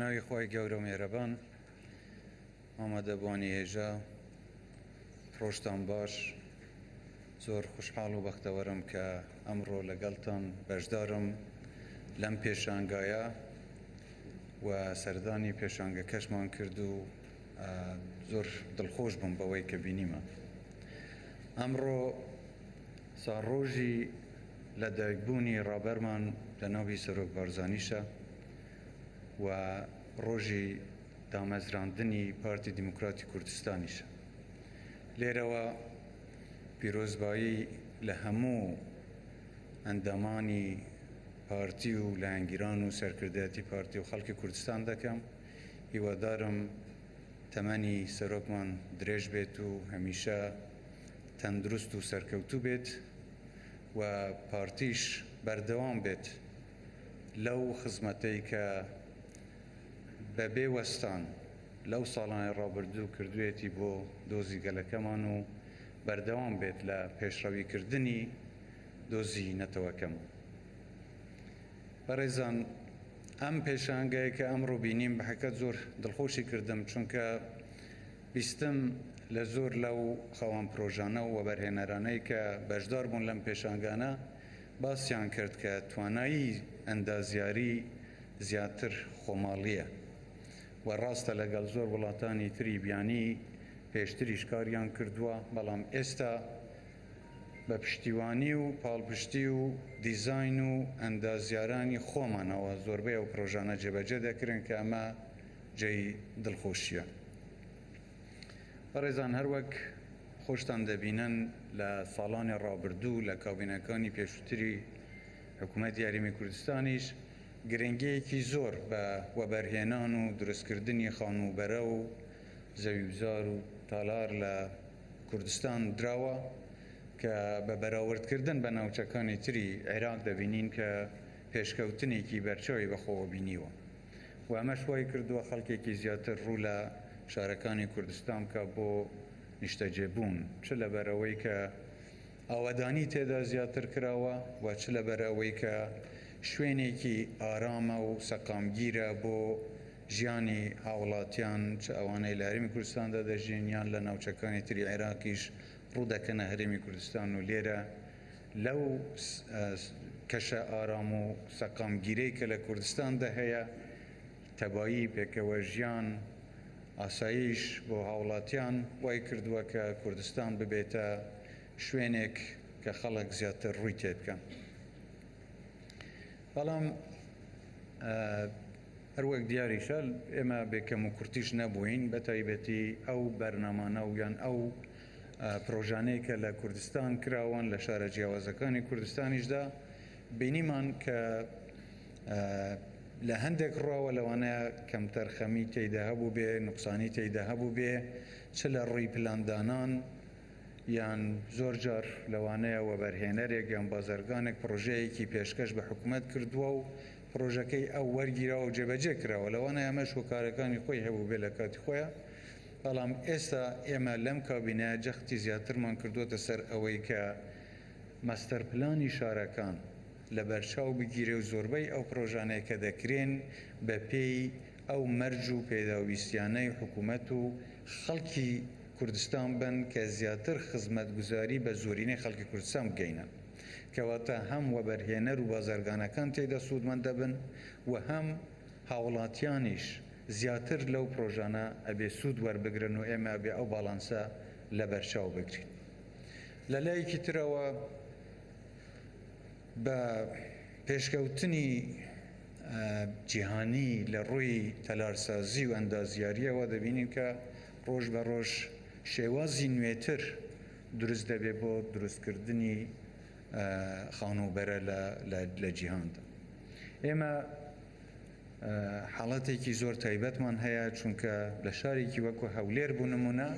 بناوی خۆی گەورە و میێرەبان ئامادەبوانی هێژە ڕۆژتان باش زۆر خوشحاڵ و بەختەوەرم کە ئەمڕۆ لەگەڵتان بەشدارم لەم پێشانگایە و سەردانی پێشانگەکەشمان کرد و زۆر دڵخۆش بووم بەوەی کە بینیمە. ئەمڕۆ ساڕۆژی لەدایکبوونی ڕابەرمان لە ناوی سەرۆک بارزانیشە و ڕۆژی دامەزراندنی پارتی دیموکراتی کوردستانیشە. لێرەوە پیرۆزبایی لە هەموو ئەندامانی پارتی و لایەنگیران و سەرکردایەتی پارتی و خەڵکی کوردستان دەکەم. هیوادارم تەمەنی سەرۆکمان درێژ بێت و هەمیشە تەندروست و سەرکەوتوو بێت و پارتیش بەردەوام بێت لەو خزمەتەی کە بە بێوەستان لەو ساڵانی ڕابردوو کردوێتی بۆ دۆزی گەلەکەمان و بەردەوام بێت لە پێشڕەویکردنی دۆزی نەتەوەکەم. بەڕێزان، ئەم پێشانگەیە کە ئەمڕۆ بینیم بە حەقیقەت زۆر دڵخۆشی کردم، چونکە بیستم لە زۆر لەو خەوان پرۆژانە و وەبەرهێنەرانەی کە بەشدار بوون لەم پێشانگانە باسییان کرد کە توانایی ئەندازیاری زیاتر خۆماڵیە و ڕاستە لەگەڵ زۆر وڵاتانی تری بیانی پێشتریش کاریان کردووە، بەڵام ئێستا بە پشتیوانی و پاڵپشتی و دیزاین و ئەندازیارانی خۆمانەوە زۆربەی ئەو پرۆژانە جێبەجێ دەکرێن کە ئەمە جێی دڵخۆشیە. بەڕێزان، هەروەک خۆشتان دەبینن لە ساڵانی ڕابردوو لە کابینەکانی پێشووتری حکوومەتی یاریمی کوردستانیش گرنگیەکی زۆر بە وەبەرهێنان و دروستکردنی خانوبەرە و زەویبزار و تالار لە کوردستان دراوە کە بە بەراوردکردن بە ناوچەکانی تری عێراق دەبینین کە پێشکەوتنێکی بەرچاوی بەخۆوە بینیوە و ئەمەش وای کردووە خەڵکێکی زیاتر ڕوو لە شارەکانی کوردستان کە بۆ نیشتەجێبوون، چ لەبەرەوەی کە ئاوەدانی تێدا زیاتر کراوە و چ لەبەرەوەی کە شوێنێکی ئارامە و سەقامگیرە بۆ ژیانی هاوڵاتیان، چ ئەوانەی لە هەرێمی کوردستاندا دەژین یان لە ناوچەکانی تری عێراقیش ڕوو دەکەنە هەرێمی کوردستان و لێرە لەو کەشە ئارام و سەقامگیرەی کە لە کوردستاندا هەیە تەبایی پێکەوە ژیان ئاسایش بۆ هاوڵاتیان وای کردووە کە کوردستان ببێتە شوێنێک کە خەڵک زیاتر ڕووی تێ بکەن. بەڵام هەروەک دیاریشە ئێمە بێکەم و کورتیش نەبووین، بە تایبەتی ئەو بەرنامانە و یان ئەو پرۆژانەی کە لە کوردستان کراوان لە شارە جیاوازەکانی کوردستانیشدا بینیمان کە لە هەندێک ڕواوە لەوانەیە کەمتەرخەمی تێیدا هەبوو بێ، نوقسانی تێیدا هەبوو بێ، چ لە ڕووی پلاندانان یان زۆر جار لەوانەیە وەبەرهێنەرێک یان بازرگانێک پرۆژەیەکی پێشکەش بە حکوومەت کردووە و پرۆژەکەی ئەو وەرگیراوە و جێبەجێ کراوە، لەوانەیە ئەمەش هۆکارەکانی خۆی هەبوو بێ لە کاتی خۆیە. بەڵام ئێستا ئێمە لەم کابینەیە جەختی زیاترمان کردووەتە سەر ئەوەی کە مەستەرپلانی شارەکان لە بەرچاو بگیرێ و زۆربەی ئەو پرۆژانەیە کە دەکرێن بە پێی ئەو مەرج و پێداویستیانەی حکوومەت و خەڵکی کوردستان بن کە زیاتر خزمەتگوزاری بە زۆرینەی خەڵکی کوردستان بگەینە، کەواتە هەم وەبەرهێنەر و بازرگانەکان تێدا سوودمەند دەبن و هەم هاوڵاتیانیش زیاتر لەو پرۆژانە ئەبێ سوود وەربگرن و ئێمە ئەبێ ئەو باڵانسە لە بەرچاو بگرین. لە لایەکی ترەوە بە پێشکەوتنی جیهانی لە ڕووی تەلارسازی و ئەندازیاریەوە دەبینین کە ڕۆژ بە ڕۆژ شێوازی نوێتر دروست دەبێت بۆ دروستکردنی خانوبەرە لە جیهاندا. ئێمە حاڵەتێکی زۆر تایبەتمان هەیە، چونکە لە شارێکی وەکو هەولێر بوو نمونە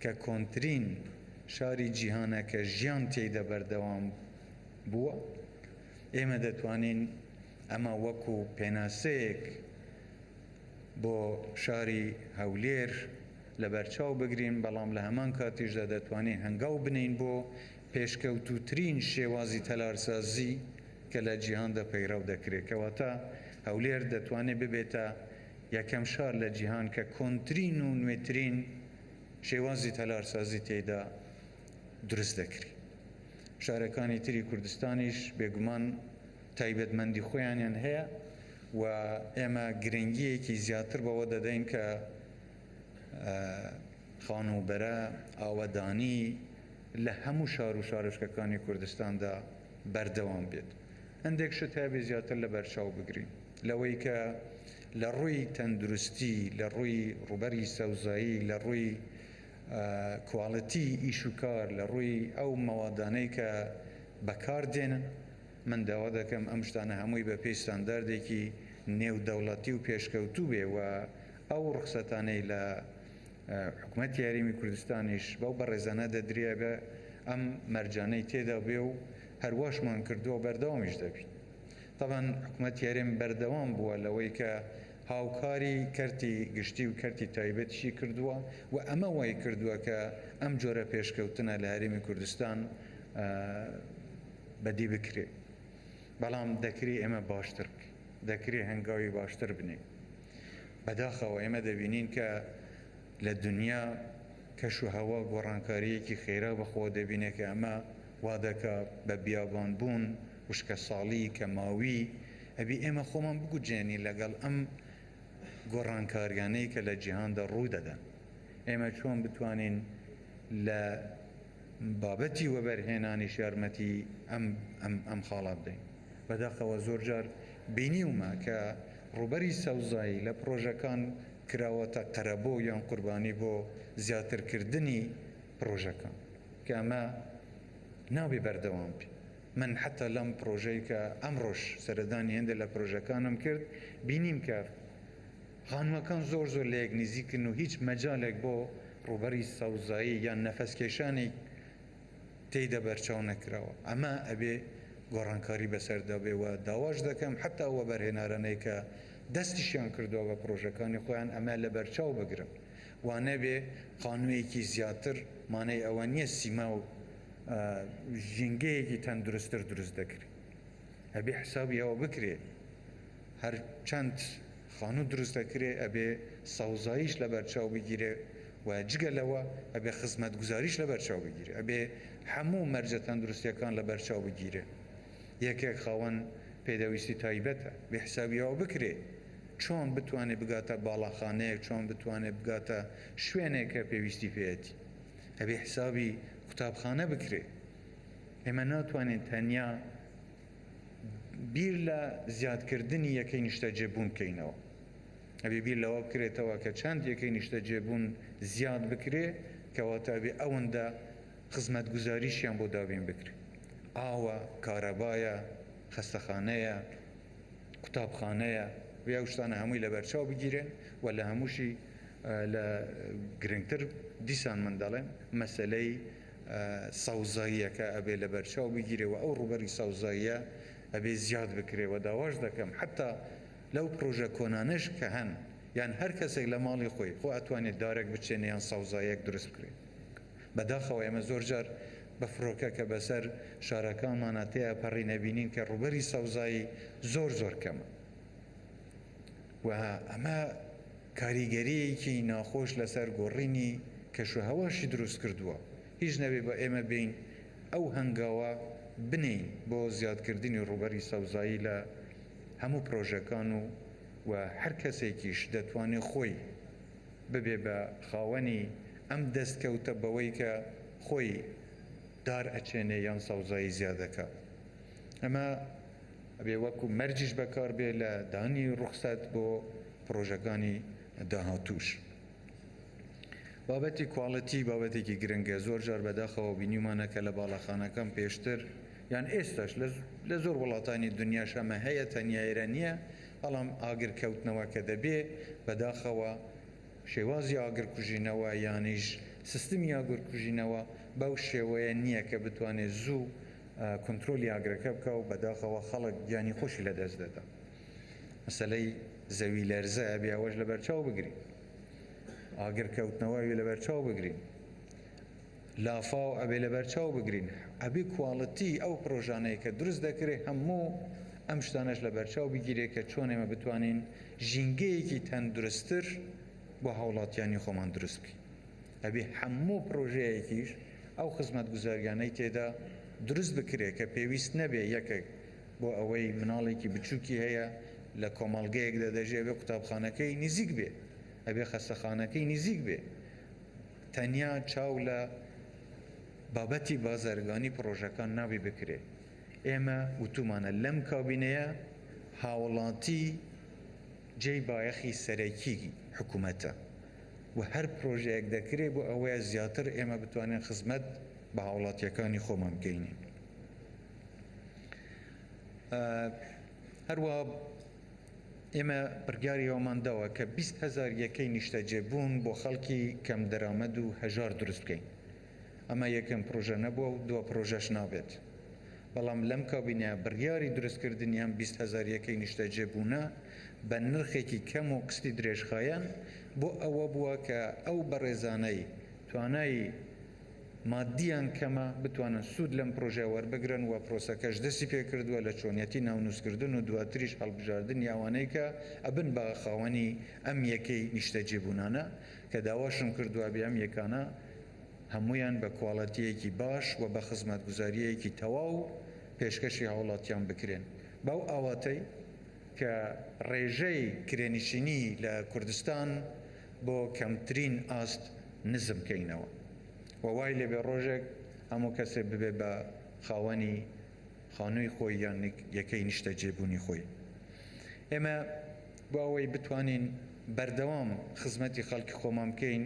کە کۆنترین شاری جیهانە کە ژیان تێیدا بەردەوام بووە، ئێمە دەتوانین ئەمە وەکو پێناسەیەک بۆ شاری هەولێر لە بەرچاو بگرین، بەڵام لە هەمان کاتیشدا دەتوانین هەنگاو بنین بۆ پێشکەوتوترین شێوازی تەلارسازی کە لە جیهاندا پەیڕەو دەکرێت، کەواتە هەولێر دەتوانێت ببێتە یەکەم شار لە جیهان کە کۆنترین و نوێترین شێوازی تەلارسازی تێدا دروست دەکری. شارەکانی تری کوردستانیش بێگومان تایبەتمەندی خۆیانیان هەیە و ئێمە گرنگیەکی زیاتر بەوە دەدەین کە خانوبەرە ئاوەدانی لە هەموو شار و شارۆچکەکانی کوردستاندا بەردەوام بێت. هەندێک شت هەیە بێ زیاتر لە بەرچاو بگرین لەوەی کە لە ڕووی تەندروستی، لە ڕووی ڕوبەری سەوزایی، لە ڕووی کواڵەتی ئیش و کار، لە ڕووی ئەو مەوادانەی کە بەکاردێنن، من داوا دەکەم ئەم شتانە هەمووی بە پێی ستانداردێکی نێودەوڵەتی و پێشکەوتوو بێ و ئەو ڕخسەتانەی لە حکوومەتی یاریمی کوردستانیش بەو بەڕێزانە دەدرێ بە ئەم مەرجانەی تێدا بێ و هەرواشمان کردووە بەردەوامیش دەبین. طبعاً حکوومەتی یاریم بەردەوام بووە لەوەی کە هاوکاری کەرتی گشتی و کەرتی تایبەتیشی کردووە و ئەمە وای کردووە کە ئەم جۆرە پێشکەوتنە لە هەرێمی کوردستان بەدی بکرێ. بەڵام دەکری ئێمە باشتر دەکرێ هەنگاوی باشتر بنێ. بەداخەوە ئێمە دەبینین کە لە دنیا کەش و هەوا گۆڕانکاریەکی خێرا بەخۆ دەبینێت کە ئەمە وا دەکا بە بیابان بوون، وشکە ساڵی، کەماوی، ئەبی ئێمە خۆمان بگوجێنی لەگەڵ ئەم گۆڕانکاریانەی کە لە جیهاندا ڕوو دەدەن. ئێمە چۆن بتوانین لە بابەتی وەبەرهێنانی یارمەتی ئەم خاڵات بدەین. بەداخەوە زۆر جار بینیومە کە ڕوبەری سەوزایی لە پرۆژەکان کراوەتە قەرەبۆ یان قوربانی بۆ زیاترکردنی پرۆژەکان کە ئەمە نابێ بەردەوام بێ. من حتا لەم پرۆژەی کە ئەمڕۆژ سەردانی هێندە لە پرۆژەکانم کرد بینیم کە خانووەکان زۆر لە یەک نزیکن و هیچ مەجالێک بۆ ڕوبەری سەوزایی یان نەفەسکێشانی تێیدا بەرچاو نەکراوە. ئەمە ئەبێ گۆڕانکاری بەسەردا بێەوە. داواش دەکەم حتا ئەوە بەرهێنارانەی کە دەستیشیان کردووە بە پرۆژەکانی خۆیان ئەمە لە بەرچاو بگرن، وانە بێ قانوویەکی زیاتر مانای ئەوە نییە سیما و ژینگەیەکی تەندروستتر دروست دەکرێت. ئەبێ حسابی ئەوە بکرێ هەر چەند خانوو دروست دەکرێ ئەبێ سەوزاییش لە بەرچاو بگیرێ و جگەلەوە ئەبێ خزمەتگوزاریش لە بەرچاو بگیرێ، ئەبێ هەموو مەرجە تەندروستیەکان لە بەرچاو بگیرێ. یەکێک خاوەن پێدەویستی تایبەتە بێ حسابیەوە بکرێ چۆن بتوانێت بگاتە باڵاخانەیەک، چۆن بتوانێت بگاتە شوێنێک کە پێویستی پێێتی، ئەبێ حسابی قوتابخانە بکرێ. ئێمە ناتوانین تەنیا بیر لە زیادکردنی یەکەی نیشتە جێبوون بکەینەوە، ئەبێ بیر لەوە بکرێتەوە کە چەند یەکەی نیشتە جێبوون زیاد بکرێ کەواتە ئەبێ ئەوەندە خزمەتگوزاریشیان بۆ دابین بکرێ. ئاوە، کارەبایە، خەستەخانەیە، قوتابخانەیە، ویا شتانە هەمووی لە بەرچاو بگیرێن و لە هەمووشی لە گرنگتر دیسان من دەڵێم مەسەلەی سەوزاییەکە ئەبێ لە بەرچاو بگیرێ و ئەو ڕوبەری سەوزاییە ئەبێ زیاد بکرێ و داواش دەکەم حتا لەو پرۆژە کۆنانش کە هەن یان هەر کەسێک لە ماڵی خۆی خۆ ئەتوانێت دارێک بچێنێ یان سەوزاییەک دروست بکرێت. بەداخەوە ئێمە زۆر جار بە فڕۆکە کە بەسەر شارەکانمانە تەیە پەڕی نەبینین کە ڕوبەری سەوزایی زۆر کەمە و ئەمە کاریگەریەکی ناخۆش لەسەر گۆڕینی کەشوهەواشی دروست کردووە. هیچ نەبێ بە ئێمە بین ئەو هەنگاوە بنین بۆ زیادکردنی ڕوبەری سەوزایی لە هەموو پرۆژەکان و هەر کەسێکیش دەتوانێت خۆی ببێ بە خاوەنی ئەم دەستکەوتە بەوەی کە خۆی دار ئەچێنێ یان سەوزایی زیادەکە. ئەمە ئەبێ وەکو مەرجیش بەکار بێ لە دانی ڕوخسەت بۆ پرۆژەکانی داهاتووش. بابەتی کواڵەتی بابەتێکی گرنگە. زۆر جار بەداخەوە بینیمانە کە لە باڵەخانەکەم پێشتر یان ئێستاش لە زۆر وڵاتانی دنیاش ئەمە هەیە، تەنیا ئێرە نییە، بەڵام ئاگرکەوتنەوە کە دەبێ بەداخەوە شێوازی ئاگرکوژینەوە یانیش سیستمی ئاگرکوژینەوە بەو شێوەیە نییە کە بتوانێت زوو کۆنترۆلی ئاگرەکە بکە و بەداخەوە خەڵک گیانی خۆشی لە دەست دەدا. مەسەلەی زەوی لەرزە ئەبێ ئەوەش لە بەرچاو بگرین، ئاگرکەوتنەوەی لە بەرچاو بگرین، لافاو ئەبێ لە بەرچاو بگرین، ئەبێ کواڵەتی ئەو پرۆژانەی کە دروست دەکرێت هەموو ئەم شتانەش لە بەرچاو بگیرێت کە چۆن ئێمە بتوانین ژینگەیەکی تەندروستتر بۆ هاوڵاتیانی خۆمان دروست بکەین. ئەبێ هەموو پرۆژەیەکیش ئەو خزمەتگوزاریانەی تێدا دروست بکرێت کە پێویست نەبێ یەکێک بۆ ئەوەی مناڵێکی بچووکی هەیە لە کۆمەڵگەیەکدا دەژێ بێ قوتابخانەکەی نزیک بێ، ئەبێ خەستەخانەکەی نزیک بێ، تەنیا چاو لە بابەتی بازرگانی پرۆژەکان نابێ بکرێ. ئێمە وتومانە لەم کابینەیە هاوڵاتی جێی بایەخی سەرەکی حکوومەتە و هەر پرۆژەیەک دەکرێت بۆ ئەوەیە زیاتر ئێمە بتوانین خزمەت بە هاوڵاتیەکانی خۆمان بکەینین. هەروە ئێمە بڕیاری ئەومانداوە کە 20,000 یەکەی نیشتەجێبوون بۆ خەڵکی کەم دەرامەد و هەژار دروست بکەین. ئەمە یەکەم پرۆژە نەبووە و دووە پرۆژەش نابێت. بەڵام لەم کابینەیە بڕیاری دروستکردنیان 20,000 یەکەی نیشتەجێبوونە بە نرخێکی کەم و قستی درێژخایەن بۆ ئەوە بووە کە ئەو بەڕێزانەی توانایی مادیان کەمە بتوانن سوود لەم پرۆژە وەربگرن و پرۆسەکەش دەستی پێکردووە لە چۆنیەتی ناونووسکردن و دواتریش هەڵبژاردن یاوانەی کە ئەبن بە خاوەنی ئەم یەکەی نیشتەجێبوونانە کە داواشم کردووە بێ ئەم یەکانە هەمویان بە کوواڵەتیەکی باش و بە خزمەتگوزاریەکی تەواو پێشکەشی هاوڵاتیان بکرێن. بەو ئاواتەی کە ڕێژەی کرێنشینی لە کوردستان بۆ کەمترین ئاست نزم بکەینەوە و وای لێبێ ڕۆژێک هەموو کەسێک ببێ بە خاوەنی خانووی خۆی یان یەکەی نیشتەجێبوونی خۆی. ئێمە بۆ ئەوەی بتوانین بەردەوام خزمەتی خەڵکی خۆمان بکەین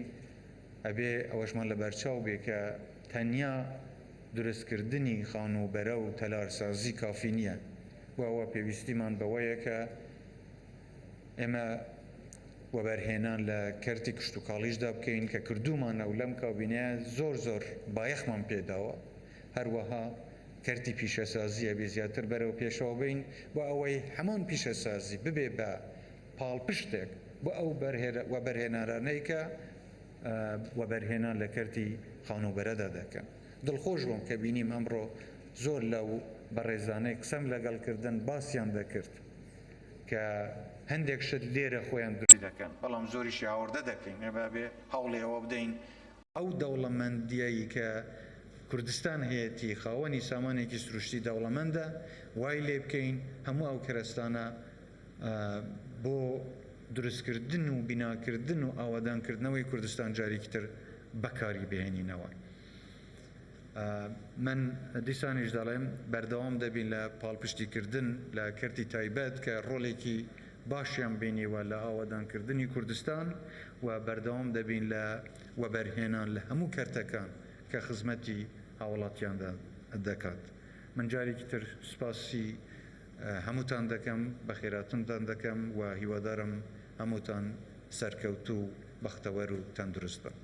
ئەبێ ئەوەشمان لە بەرچاو بێ کە تەنیا دروستکردنی خانوبەرە و تەلارسازی کافی نییە و ئەوە پێویستیمان بەوەیە کە ئێمە وەبەرهێنان لە کەرتی کشت و کاڵیشدا بکەین کە کردومانە و لەم کابینەیە زۆر بایەخمان پێداوە. هەروەها کەرتی پیشەسازیە بێ زیاتر بەرەو پێشەوە بین بۆ ئەوەی هەمان پیشەسازی ببێ بە پاڵپشتێک بۆ ئەو وەبەرهێنارانەی کە وەبەرهێنان لە کەرتی خانوبەرەدا دەکەن. دڵخۆش بووم کە بینیم ئەمڕۆ زۆر لەو بەڕێزانەی قسەم لەگەڵکردن باسییان دەکرد کە هەندێک شت لێرە خۆیان دوری دەکەن بەڵام زۆریشی هاوردە دەکەین بێ هەوڵی ئەوە بدەین ئەو دەوڵەمەندیایی کە کوردستان هەیەی خاوەنی سامانێکی سروشتی دەوڵەمەندە وای لێ بکەین هەموو ئەو کەرەستانە بۆ دروستکردن و بیناکردن و ئاوادانکردنەوەی کوردستان جارێکی تر بەکاری بهێنینەوە. من دیسانیش دەڵێم بەردەوام دەبین لە پاڵپشتیکردن لە کەرتی تایبەت کە ڕۆڵێکی باشیان بینیوە لە ئاوادانکردنی کوردستان و بەردەوام دەبین لە وەبەرهێنان لە هەموو کەرتەکان کە خزمەتی هاوڵاتیاندا دەکات. من جارێکی تر سوپاسی هەمووتان دەکەم بە خێراتنتان دەکەم و هیوادارم هەمووتان سەرکەوتوو بەختەوەر و تەندروست بن.